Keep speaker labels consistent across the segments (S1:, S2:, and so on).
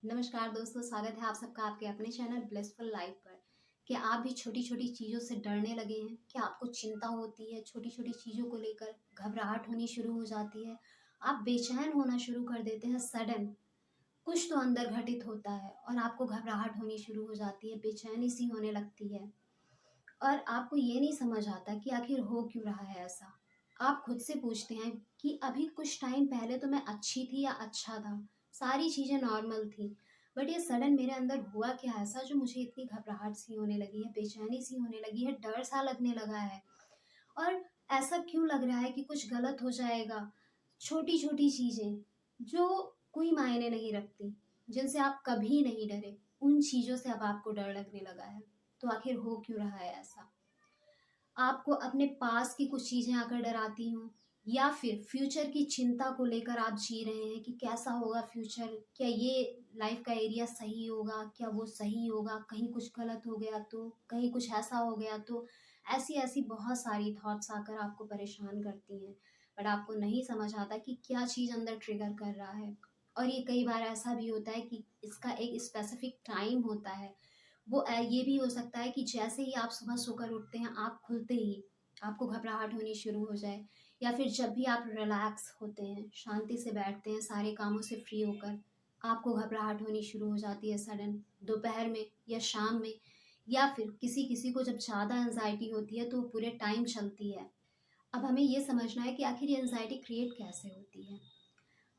S1: नमस्कार दोस्तों, स्वागत है आप सबका आपके अपने चैनल ब्लिसफुल लाइफ पर। क्या आप भी छोटी-छोटी चीज़ों से डरने लगे हैं? क्या आपको चिंता होती है छोटी-छोटी चीज़ों को लेकर? घबराहट होनी शुरू हो जाती है? आप बेचैन होना शुरू कर देते हैं सडन? कुछ तो अंदर घटित होता है और आपको घबराहट होनी शुरू हो जाती है, बेचैनी-सी होने लगती है और आपको ये नहीं समझ आता कि आखिर हो क्यों रहा है ऐसा? आप खुद से पूछते हैं कि अभी कुछ टाइम पहले तो मैं अच्छी थी या अच्छा था, सारी चीज़ें नॉर्मल थी, बट ये सडन मेरे अंदर हुआ क्या ऐसा जो मुझे इतनी घबराहट सी होने लगी है, बेचैनी सी होने लगी है, डर सा लगने लगा है और ऐसा क्यों लग रहा है कि कुछ गलत हो जाएगा? छोटी-छोटी चीज़ें जो कोई मायने नहीं रखती, जिनसे आप कभी नहीं डरे, उन चीज़ों से अब आपको डर लगने लगा है। तो आखिर हो क्यों रहा है ऐसा? आपको अपने पास की कुछ चीज़ें आकर डराती हों या फिर फ्यूचर की चिंता को लेकर आप जी रहे हैं कि कैसा होगा फ्यूचर? क्या ये लाइफ़ का एरिया सही होगा? क्या वो सही होगा? कहीं कुछ गलत हो गया तो? कहीं कुछ ऐसा हो गया तो? ऐसी-ऐसी बहुत सारी थॉट्स आकर आपको परेशान करती हैं, बट आपको नहीं समझ आता कि क्या चीज़ अंदर ट्रिगर कर रहा है। और ये कई बार ऐसा भी होता है कि इसका एक स्पेसिफ़िक टाइम होता है वो ये भी हो सकता है कि जैसे ही आप सुबह सोकर उठते हैं, आँख खुलते ही आपको घबराहट होनी शुरू हो जाए या फिर जब भी आप रिलैक्स होते हैं, शांति से बैठते हैं, सारे कामों से फ्री होकर, आपको घबराहट होनी शुरू हो जाती है सडन दोपहर में या शाम में या फिर किसी-किसी को जब ज़्यादा एंग्ज़ायटी होती है, तो वो पूरे टाइम चलती है। अब हमें ये समझना है कि आखिर ये एंग्ज़ायटी क्रिएट कैसे होती है?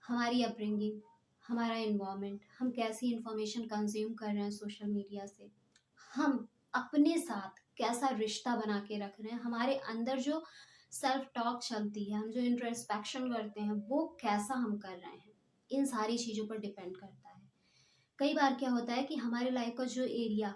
S1: हमारी अपब्रिंगिंग, हमारा एनवायरनमेंट, हम कैसी इन्फॉर्मेशन कंज़्यूम कर रहे हैं सोशल मीडिया से, हम अपने साथ कैसा रिश्ता बना के रख रहे हैं, हमारे अंदर जो सेल्फ टॉक चलती है, हम जो इंट्रोस्पेक्शन करते हैं, वो कैसा हम कर रहे हैं, इन सारी चीज़ों पर डिपेंड करता है। कई बार क्या होता है कि हमारे लाइफ का जो एरिया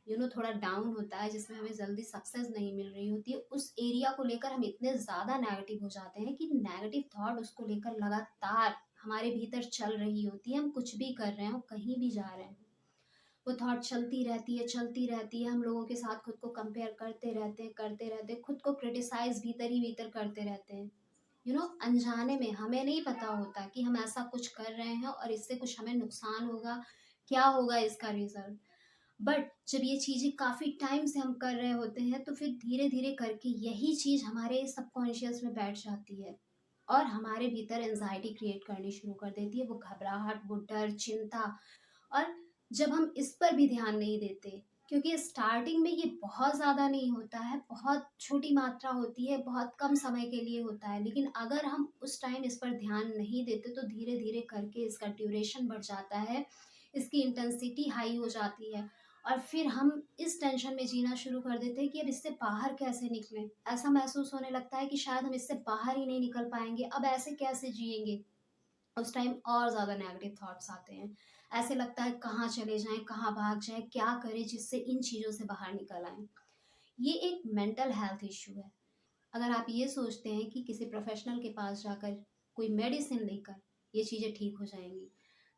S1: थोड़ा डाउन होता है जिसमें हमें जल्दी सक्सेस नहीं मिल रही होती है उस एरिया को लेकर हम इतने ज़्यादा नेगेटिव हो जाते हैं कि नेगेटिव थॉट उसको लेकर लगातार हमारे भीतर चल रही होती है हम कुछ भी कर रहे हो कहीं भी जा रहे हैं वो थॉट चलती रहती है हम लोगों के साथ खुद को कंपेयर करते रहते हैं खुद को क्रिटिसाइज भीतर ही भीतर करते रहते हैं अनजाने में हमें नहीं पता होता कि हम ऐसा कुछ कर रहे हैं और इससे कुछ हमें नुकसान होगा क्या होगा इसका रिजल्ट बट जब ये चीज़ें काफ़ी टाइम से हम कर रहे होते हैं तो फिर धीरे धीरे करके यही चीज़ हमारे सबकॉन्शियस में बैठ जाती है और हमारे भीतर एनजाइटी क्रिएट करनी शुरू कर देती है वो घबराहट वो डर चिंता और जब हम इस पर भी ध्यान नहीं देते क्योंकि स्टार्टिंग में ये बहुत ज़्यादा नहीं होता है बहुत छोटी मात्रा होती है बहुत कम समय के लिए होता है लेकिन अगर हम उस टाइम इस पर ध्यान नहीं देते तो धीरे धीरे करके इसका ड्यूरेशन बढ़ जाता है इसकी इंटेंसिटी हाई हो जाती है और फिर हम इस टेंशन में जीना शुरू कर देते हैं कि अब इससे बाहर कैसे निकलें ऐसा महसूस होने लगता है कि शायद हम इससे बाहर ही नहीं निकल पाएंगे अब ऐसे कैसे जिएंगे उस टाइम और ज़्यादा नेगेटिव थॉट्स आते हैं ऐसे लगता है कहाँ चले जाएं कहाँ भाग जाएं क्या करें जिससे इन चीज़ों से बाहर निकल आएं ये एक मेंटल हेल्थ इशू है अगर आप ये सोचते हैं कि किसी प्रोफेशनल के पास जाकर कोई मेडिसिन लेकर ये चीज़ें ठीक हो जाएंगी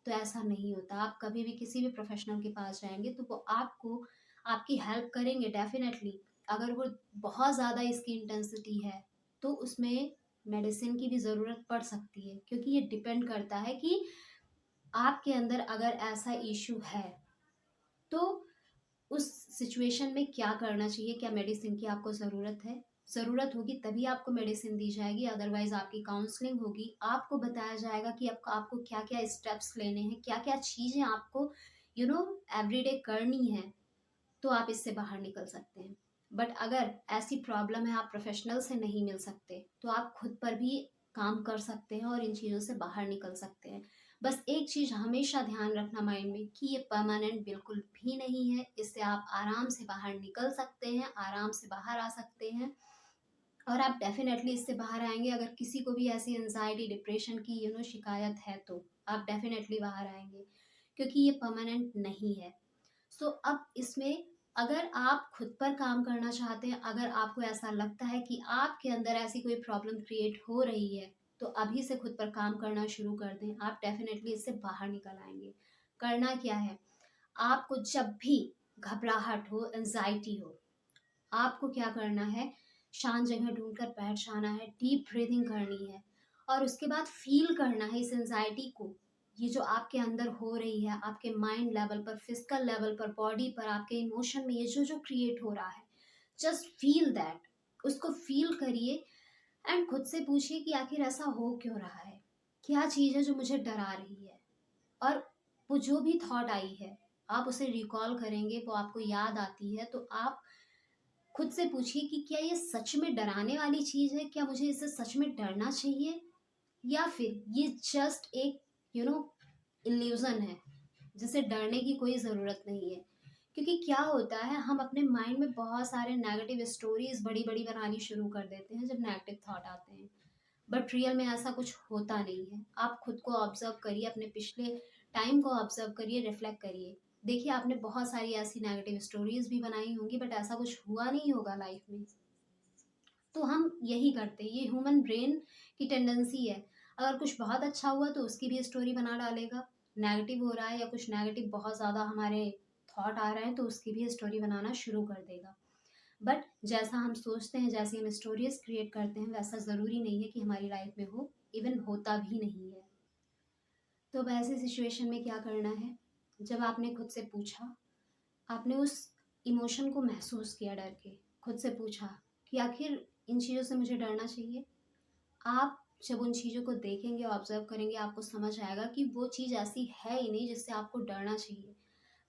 S1: तो ऐसा नहीं होता आप कभी भी किसी भी प्रोफेशनल के पास जाएंगे तो वो आपको आपकी हेल्प करेंगे डेफिनेटली अगर वो बहुत ज़्यादा इसकी इंटेंसिटी है तो उसमें मेडिसिन की भी ज़रूरत पड़ सकती है क्योंकि ये डिपेंड करता है कि आपके अंदर अगर ऐसा इशू है तो उस सिचुएशन में क्या करना चाहिए क्या मेडिसिन की आपको ज़रूरत है ज़रूरत होगी तभी आपको मेडिसिन दी जाएगी अदरवाइज आपकी काउंसलिंग होगी आपको बताया जाएगा कि आपको आपको क्या क्या स्टेप्स लेने हैं क्या क्या चीज़ें आपको एवरीडे करनी है तो आप इससे बाहर निकल सकते हैं बट अगर ऐसी प्रॉब्लम है आप प्रोफेशनल से नहीं मिल सकते तो आप खुद पर भी काम कर सकते हैं और इन चीज़ों से बाहर निकल सकते हैं बस एक चीज़ हमेशा ध्यान रखना माइंड में कि ये परमानेंट बिल्कुल भी नहीं है इससे आप आराम से बाहर निकल सकते हैं आराम से बाहर आ सकते हैं और आप डेफिनेटली इससे बाहर आएंगे अगर किसी को भी ऐसी एनजाइटी डिप्रेशन की शिकायत है तो आप डेफिनेटली बाहर आएंगे क्योंकि ये परमानेंट नहीं है अब इसमें अगर आप खुद पर काम करना चाहते हैं अगर आपको ऐसा लगता है कि आपके अंदर ऐसी कोई प्रॉब्लम क्रिएट हो रही है तो अभी से खुद पर काम करना शुरू कर दें आप डेफिनेटली इससे बाहर निकल आएंगे करना क्या है आपको जब भी घबराहट हो एंजाइटी हो आपको क्या करना है शांत जगह ढूंढकर बैठ जाना है डीप ब्रीदिंग करनी है और उसके बाद फील करना है इस एंजाइटी को ये जो आपके अंदर हो रही है, आपके माइंड लेवल पर, फिजिकल लेवल पर, बॉडी पर, आपके इमोशन में ये जो जो क्रिएट हो रहा है, जस्ट फील दैट, उसको फील करिए एंड खुद से पूछिए कि आखिर ऐसा हो क्यों रहा है, क्या चीज़ है जो मुझे डरा रही है। और वो जो भी थॉट आई है, आप उसे रिकॉल करेंगे, वो आपको याद आती है, तो आप खुद से पूछिए कि क्या ये सच में डराने वाली चीज़ है, क्या मुझे इससे सच में डरना चाहिए, या फिर ये जस्ट एक इल्यूजन है जिसे डरने की कोई ज़रूरत नहीं है। क्योंकि क्या होता है, हम अपने माइंड में बहुत सारे नेगेटिव स्टोरीज बड़ी बड़ी बनानी शुरू कर देते हैं जब नेगेटिव थॉट आते हैं, बट रियल में ऐसा कुछ होता नहीं है। आप खुद को ऑब्जर्व करिए, अपने पिछले टाइम को ऑब्जर्व करिए, रिफ्लेक्ट करिए। देखिए, आपने बहुत सारी ऐसी नेगेटिव स्टोरीज भी बनाई होंगी, बट ऐसा कुछ हुआ नहीं होगा लाइफ में। तो हम यही करते हैं, ये ह्यूमन ब्रेन की टेंडेंसी है। अगर कुछ बहुत अच्छा हुआ तो उसकी भी स्टोरी बना डालेगा, नेगेटिव हो रहा है या कुछ नेगेटिव बहुत ज़्यादा हमारे थॉट आ रहे हैं तो उसकी भी स्टोरी बनाना शुरू कर देगा। बट जैसा हम सोचते हैं, जैसी हम स्टोरीज क्रिएट करते हैं, वैसा ज़रूरी नहीं है कि हमारी लाइफ में हो, इवन होता भी नहीं है। तो अब ऐसी सिचुएशन में क्या करना है, जब आपने खुद से पूछा, आपने उस इमोशन को महसूस किया, डर के खुद से पूछा कि आखिर इन चीज़ों से मुझे डरना चाहिए। आप जब उन चीज़ों को देखेंगे, ऑब्जर्व करेंगे, आपको समझ आएगा कि वो चीज़ ऐसी है ही नहीं जिससे आपको डरना चाहिए,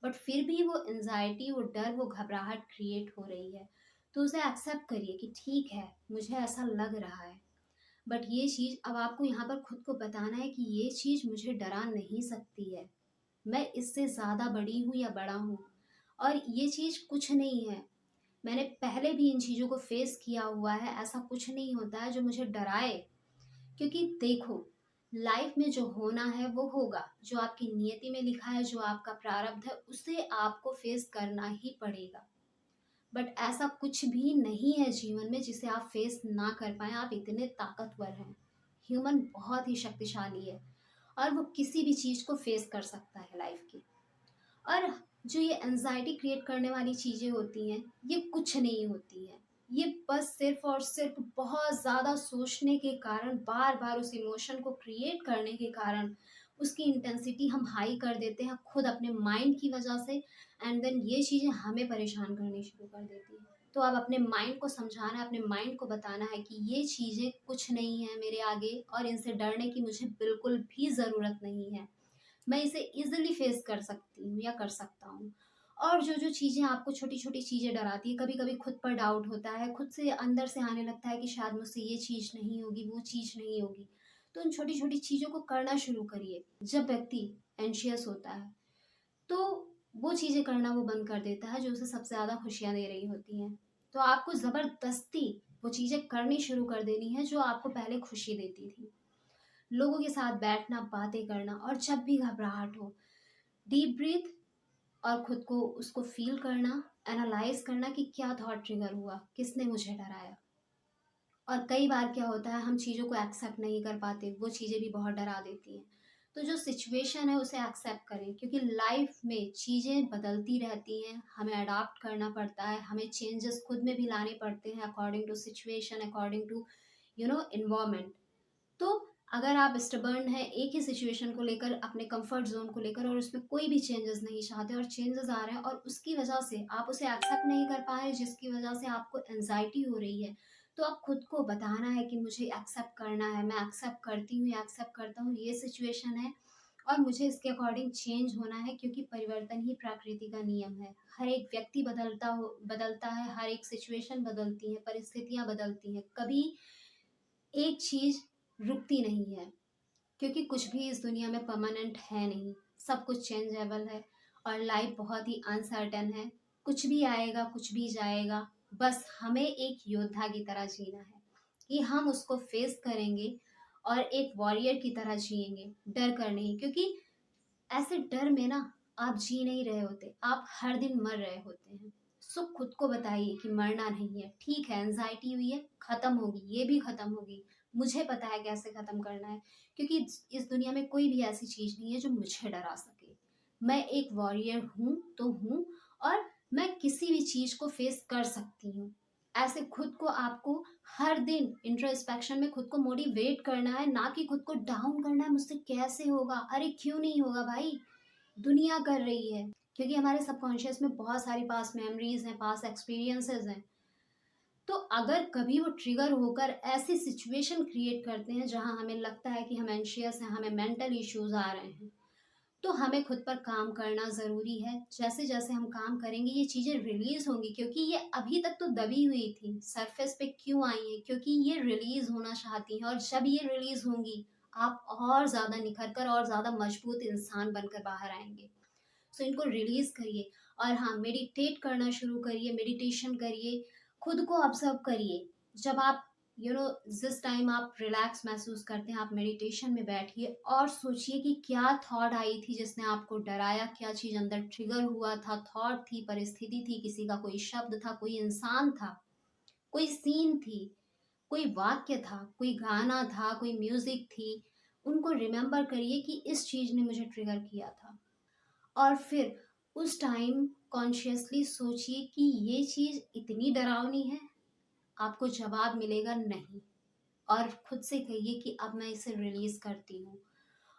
S1: बट फिर भी वो एनजाइटी, वो डर, वो घबराहट क्रिएट हो रही है। तो उसे एक्सेप्ट करिए कि ठीक है, मुझे ऐसा लग रहा है, बट ये चीज़ अब आपको यहाँ पर खुद को बताना है कि ये चीज़ मुझे डरा नहीं सकती है, मैं इससे ज़्यादा बड़ी हूँ या बड़ा हूँ, और ये चीज़ कुछ नहीं है। मैंने पहले भी इन चीज़ों को फेस किया हुआ है, ऐसा कुछ नहीं होता है जो मुझे डराए। क्योंकि देखो, लाइफ में जो होना है वो होगा, जो आपकी नियति में लिखा है, जो आपका प्रारब्ध है, उसे आपको फेस करना ही पड़ेगा। बट ऐसा कुछ भी नहीं है जीवन में जिसे आप फेस ना कर पाए। आप इतने ताकतवर हैं, ह्यूमन बहुत ही शक्तिशाली है, और वो किसी भी चीज़ को फेस कर सकता है लाइफ की। और जो ये एंजाइटी क्रिएट करने वाली चीज़ें होती हैं, ये कुछ नहीं होती हैं। ये बस सिर्फ और सिर्फ बहुत ज़्यादा सोचने के कारण, बार बार उस इमोशन को क्रिएट करने के कारण, उसकी इंटेंसिटी हम हाई कर देते हैं खुद अपने माइंड की वजह से, एंड देन ये चीज़ें हमें परेशान करनी शुरू कर देती हैं। तो अब अपने माइंड को समझाना है, अपने माइंड को बताना है कि ये चीज़ें कुछ नहीं है मेरे आगे, और इनसे डरने की मुझे बिल्कुल भी ज़रूरत नहीं है। मैं इसे इजीली फेस कर सकती हूँ या कर सकता हूँ। और जो जो चीज़ें आपको, छोटी छोटी चीज़ें डराती है, कभी कभी खुद पर डाउट होता है, खुद से अंदर से आने लगता है कि शायद मुझसे ये चीज़ नहीं होगी, वो चीज़ नहीं होगी, तो उन छोटी छोटी चीज़ों को करना शुरू करिए। जब व्यक्ति एंशियस होता है तो वो चीज़ें करना वो बंद कर देता है जो उसे सबसे ज़्यादा खुशियाँ दे रही होती हैं। तो आपको ज़बरदस्ती वो चीज़ें करनी शुरू कर देनी है जो आपको पहले खुशी देती थी। लोगों के साथ बैठना, बातें करना, और जब भी घबराहट हो, डीप ब्रीथ, और खुद को उसको फील करना, एनालाइज करना कि क्या थॉट ट्रिगर हुआ, किसने मुझे डराया। और कई बार क्या होता है, हम चीज़ों को एक्सेप्ट नहीं कर पाते, वो चीज़ें भी बहुत डरा देती हैं। तो जो सिचुएशन है उसे एक्सेप्ट करें, क्योंकि लाइफ में चीज़ें बदलती रहती हैं, हमें अडाप्ट करना पड़ता है, हमें चेंजेस खुद में भी लाने पड़ते हैं according to situation, according to environment. तो अगर आप स्टबर्न हैं एक ही सिचुएशन को लेकर, अपने कंफर्ट जोन को लेकर, और उसमें कोई भी चेंजेस नहीं चाहते, और चेंजेस आ रहे हैं और उसकी वजह से आप उसे एक्सेप्ट नहीं कर पा रहे, जिसकी वजह से आपको एनजाइटी हो रही है, तो आप खुद को बताना है कि मुझे एक्सेप्ट करना है, मैं एक्सेप्ट करती हूँ या एक्सेप्ट करता हूँ, ये सिचुएशन है और मुझे इसके अकॉर्डिंग चेंज होना है, क्योंकि परिवर्तन ही प्रकृति का नियम है। हर एक व्यक्ति बदलता है, हर एक सिचुएशन बदलती है, परिस्थितियाँ बदलती हैं, कभी एक चीज़ रुकती नहीं है, क्योंकि कुछ भी इस दुनिया में परमानेंट है नहीं, सब कुछ चेंजेबल है, और लाइफ बहुत ही अनसर्टेन है। कुछ भी आएगा, कुछ भी जाएगा, बस हमें एक योद्धा की तरह जीना है कि हम उसको फेस करेंगे और एक वॉरियर की तरह जिएंगे, डर कर नहीं। क्योंकि ऐसे डर में ना आप जी नहीं रहे होते, आप हर दिन मर रहे होते हैं। सो खुद को बताइए कि मरना नहीं है, ठीक है, एंजाइटी हुई है, खत्म होगी, ये भी खत्म होगी, मुझे पता है कैसे खत्म करना है। क्योंकि इस दुनिया में कोई भी ऐसी चीज नहीं है जो मुझे डरा सके। मैं एक वॉरियर हूँ तो हूँ, और मैं किसी भी चीज को फेस कर सकती हूँ। ऐसे खुद को आपको हर दिन इंट्रोस्पेक्शन में खुद को मोटिवेट करना है, ना कि खुद को डाउन करना है, मुझसे कैसे होगा, अरे क्यों नहीं होगा भाई, दुनिया कर रही है। क्योंकि हमारे सबकॉन्शियस में बहुत सारी पास्ट मेमोरीज हैं, पास्ट एक्सपीरियंसेस हैं। तो अगर कभी वो ट्रिगर होकर ऐसी सिचुएशन क्रिएट करते हैं जहां हमें लगता है कि हम एंशियस हैं, हमें मेंटल इश्यूज आ रहे हैं, तो हमें खुद पर काम करना ज़रूरी है। जैसे जैसे हम काम करेंगे ये चीज़ें रिलीज़ होंगी, क्योंकि ये अभी तक तो दबी हुई थी, सरफेस पे क्यों आई हैं, क्योंकि ये रिलीज़ होना चाहती हैं। और जब ये रिलीज़ होंगी आप और ज़्यादा निखर कर और ज़्यादा मजबूत इंसान बनकर बाहर आएंगे। सो इनको रिलीज़ करिए। और हाँ, मेडिटेट करना शुरू करिए, मेडिटेशन करिए, खुद को ऑब्जर्व करिए। जब आप जिस टाइम आप रिलैक्स महसूस करते हैं, आप मेडिटेशन में बैठिए और सोचिए कि क्या थॉट आई थी जिसने आपको डराया, क्या चीज़ अंदर ट्रिगर हुआ था, थॉट थी, परिस्थिति थी, किसी का कोई शब्द था, कोई इंसान था, कोई सीन थी, कोई वाक्य था, कोई गाना था, कोई म्यूजिक थी। उनको रिमेंबर करिए कि इस चीज़ ने मुझे ट्रिगर किया था। और फिर उस टाइम कॉन्शियसली सोचिए कि ये चीज़ इतनी डरावनी है। आपको जवाब मिलेगा नहीं। और खुद से कहिए कि अब मैं इसे रिलीज़ करती हूँ।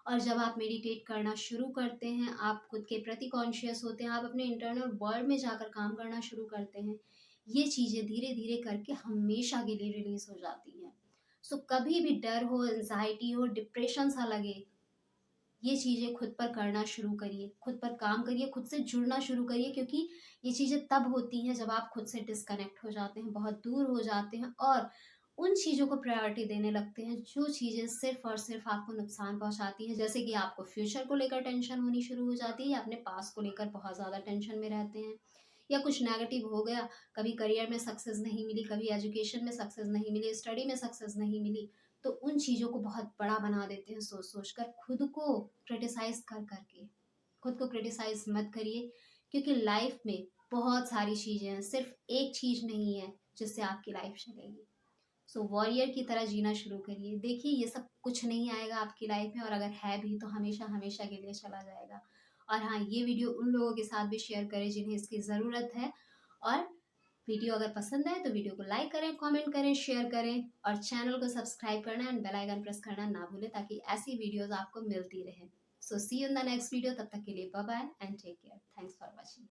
S1: और जब आप मेडिटेट करना शुरू करते हैं, आप खुद के प्रति कॉन्शियस होते हैं, आप अपने इंटरनल वर्ल्ड में जाकर काम करना शुरू करते हैं, ये चीज़ें धीरे धीरे करके हमेशा के लिए रिलीज हो जाती हैं। सो कभी भी डर हो, एंजाइटी हो, डिप्रेशन सा लगे, ये चीज़ें खुद पर करना शुरू करिए, खुद पर काम करिए, खुद से जुड़ना शुरू करिए। क्योंकि ये चीज़ें तब होती हैं जब आप खुद से डिस्कनेक्ट हो जाते हैं, बहुत दूर हो जाते हैं और उन चीज़ों को प्रायोरिटी देने लगते हैं जो चीज़ें सिर्फ और सिर्फ आपको नुकसान पहुंचाती हैं। जैसे कि आपको फ्यूचर को लेकर टेंशन होनी शुरू हो जाती है, या अपने पास को लेकर बहुत ज़्यादा टेंशन में रहते हैं, या कुछ नेगेटिव हो गया, कभी करियर में सक्सेस नहीं मिली, कभी एजुकेशन में सक्सेस नहीं मिली, स्टडी में सक्सेस नहीं मिली, तो उन चीज़ों को बहुत बड़ा बना देते हैं सोच सोच कर, खुद को क्रिटिसाइज कर करके। खुद को क्रिटिसाइज मत करिए, क्योंकि लाइफ में बहुत सारी चीज़ें हैं, सिर्फ एक चीज़ नहीं है जिससे आपकी लाइफ चलेगी। सो वॉरियर की तरह जीना शुरू करिए। देखिए ये सब कुछ नहीं आएगा आपकी लाइफ में, और अगर है भी तो हमेशा हमेशा के लिए चला जाएगा। और हाँ, ये वीडियो उन लोगों के साथ भी शेयर करें जिन्हें इसकी ज़रूरत है। और वीडियो अगर पसंद आए तो वीडियो को लाइक करें, कमेंट करें, शेयर करें, और चैनल को सब्सक्राइब करना एंड बेल आइकन प्रेस करना ना भूलें, ताकि ऐसी वीडियोस आपको मिलती रहे। So see you in the next video. तब तक के लिए bye bye and take care. Thanks for watching.